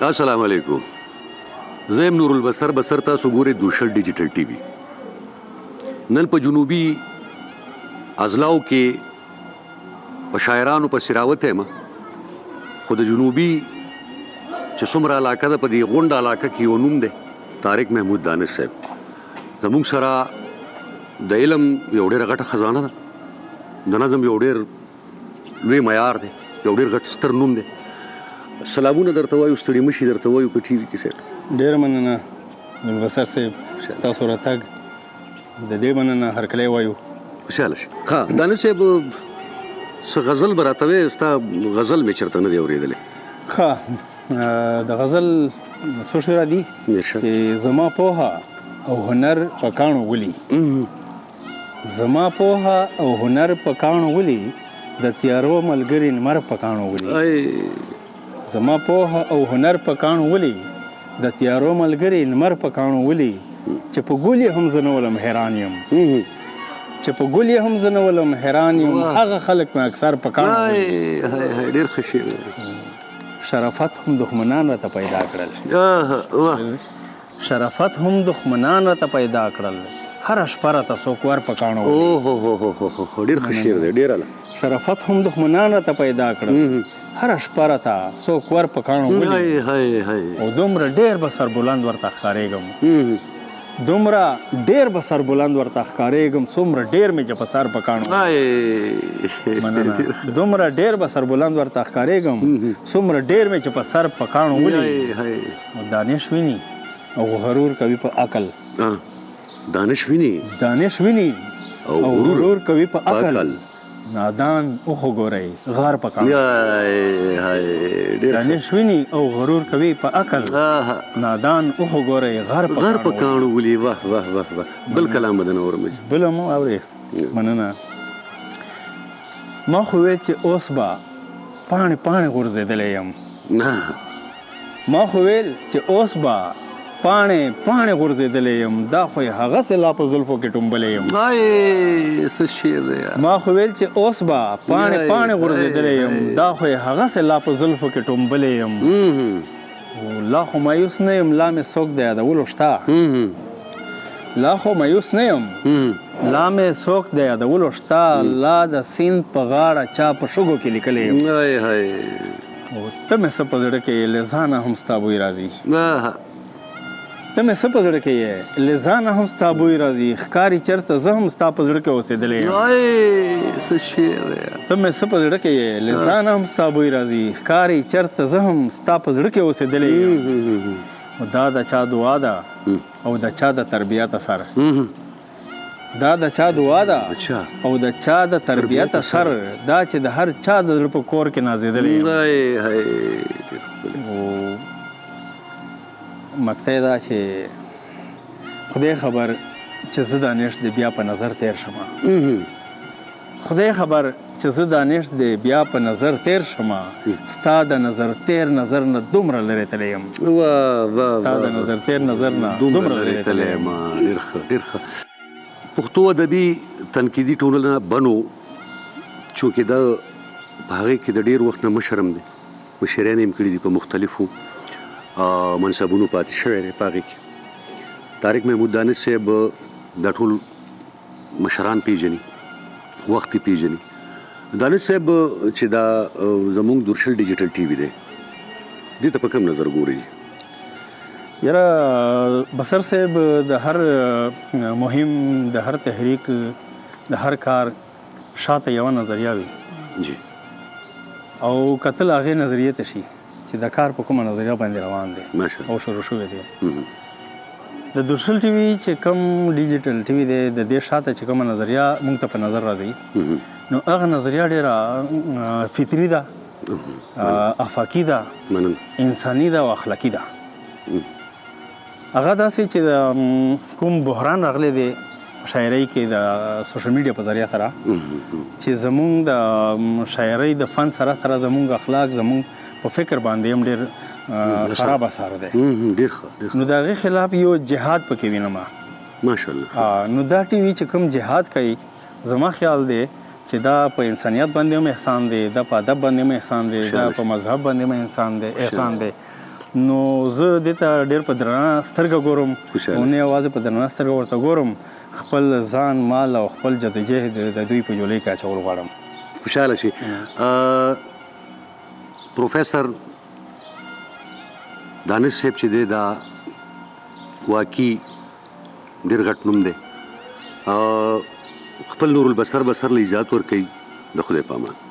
السلام علیکم. زه یم نور البصر بصر. تاسو ګورئ دوشل ډیجیټل ټي وي. نن په جنوبي اضلاعو کې په شاعرانو پسې راوتی یم، خو د جنوبي چې څومره علاقه ده په دې غونډه علاقه کې یو نوم دی طارق محمود دانش صاحب. زموږ سره د علم یو ډېره غټه خزانه ده، د نظم یو ډېر لوی معیار دی، یو ډېر غټ ستر نوم دی. سلامونه درته وایو، ستړي مشي درته وایو په ټي وي کې صاحب. ډېره مننه نوربصر صاحب، ستاسو راتګ د دې مننه هرکلی وایو. خوشحاله شي. ها دانش صاحب، څه غزل به راته وایې؟ ستا غزل مې چېرته نه دی اورېدلی. ښه، د غزل څو شعرونه دي چې زما پوهه او هنر په کاڼو ولي، زما پوهه او هنر په کاڼو ولي، د تیارو ملګري لمر په کاڼو ولي. زما پوهه او هنر په کاڼو ولي، د تیارو ملګري لمر په کاڼو ولي، چې په ګل یې هم زه نه ولم حیران یم، چې په ګل یې هم زه نه ولم حیران یم، هغه خلک مې اکثر په کاڼو ولي. ډېر ښه شعر. شرافت هم دښمنان راته پیدا کړل، شرافت هم دښمنان راته پیدا کړل، هره شپه راته څوک ور په کاڼو ولي. ډېر ښه شعر دی، ډېر اعلی. شرافت هم دښمنان راته پیدا کړل، هره شپه راته څوک ور په کاڼو ولي، او دومره ډېر به سربلند ورته ښکارېږم، دومره ډېر به سربلند ورته ښکارېږم، څومره ډېر مې چې په سر په کاڼو مننه، دومره ډېر به سربلند ورته ښکارېږم، څومره ډېر مې چې په سر په کاڼو ولي. دانش ویني او غرور کوي په عقل، دانش ویني دانش ویني او غرور کوي په عقل، نادان اوخو ګورئ غار په کاڼو. دانش ویني او غرور کوي په عقل، نادان اوخو ګورئ غار په کاڼو ولي. واه واه واه واه. بل کلام به نه اورم. بل هم اورې. مننه. ما خو ویل چې اوس به پاڼې پاڼې غورځېدلی یم، ما خو ویل چې اوس به پاڼې پاڼې غورځېدلی یم، دا خو یې هغسې لا په زلفو کې ټومبلی یم. څه شعر دی. ما خو ویل چې اوس به پاڼې پاڼې غورځېدلی یم، دا خو یې هغسې لا په زلفو کې ټومبلی یم، لا خو مایوس نه یم، لا مې څوک د یادولو شته، لا خو مایوس نه یم، لا مې څوک د یادولو شته، لا د سیند په غاړه چا په شګو کې لیکلی یم. ته مې څه په زړه کې له ځانه هم ستا بوی راځي، ته مې څه په زړه کې یې له ځانه هم ستا بوی راځي، ښکاري چېرته زه هم ستا په زړه کې اوسېدلی یم. څه شعر دی. ته مې څه په زړه کې یې له ځانه هم ستا بوی راځي، ښکاري چېرته زه هم ستا په زړه کې اوسېدلی یم. دا د چا دعا ده او د چا د تربیت اثر، دا د چا دعا ده او د چا د تربیت اثر، دا چې د هر چا د زړه په کور کې نازېدلی یم. مقطع دا چې خدای خبر چې زه دانش د بیا په نظر تیر شمه، خدای خبر چې زه دانش د بیا په نظر تیر شمه، ستا د نظر تیر نظر نه دومره لرې تللی یم، ستا د نظر تیر نظر نه دومره لرې تللی یم. ډېر ښه ډېر ښه. پښتو ادبي تنقیدي ټولنه بنو چونکې دا په هغې کې د ډېر وخت نه مشر هم دی، مشران یې هم کړي دي په مختلفو منصبونو پاتې شوی دی په هغې کې. طارق محمود دانش صاحب دا ټول مشران پیژني، وخت یې پیژني. دانش صاحب چې دا زموږ دورشل ډیجیټل ټي وي دی، دې ته په کوم نظر ګورئ؟ یاره بصر صاحب د هر مهم، د هر تحریک، د هر کار شاته یوه نظریه وي جی، او کتل هغې نظریې ته شي چې د کار په کومه نظریه باندې روان دی او شروع شوی دی. د دورشل ټي وي چې کوم ډیجیټل ټي وي دی، د دې شاته چې کومه نظریه موږ ته په نظر راځي، نو هغه نظریه ډېره فطري ده، افاقي ده، انساني ده او اخلاقي ده. هغه داسې چې د کوم بحران راغلی دی شاعرۍ کې د سوشل میډیا په ذریعه سره، چې زموږ د شاعرۍ د فن سره سره زموږ اخلاق، زموږ په فکر باندې هم ډېر خراب اثر دی. ډېر ښه. نو د هغې خلاف یو جهاد پکې وینم. ماشاءالله. نو دا ټي وي چې کوم جهاد کوي، زما خیال دی چې دا په انسانیت باندې هم احسان دی، دا په ادب باندې هم احسان دی، دا په مذهب باندې هم احسان دی، نو زه دې ته ډېر په درنه سترګه ګورم خوشاله او نه یوازې په درنه سترګه ورته ګورم خپل ځان مال او خپل جدوجهد د دوی په جولۍ کې اچول غواړم. خوشاله شي. پروفیسر دانش صاحب چې دی دا واقعي ډېر غټ نوم دی. خپل نور البصر له ایجاد ورکوي. د خدای په امان.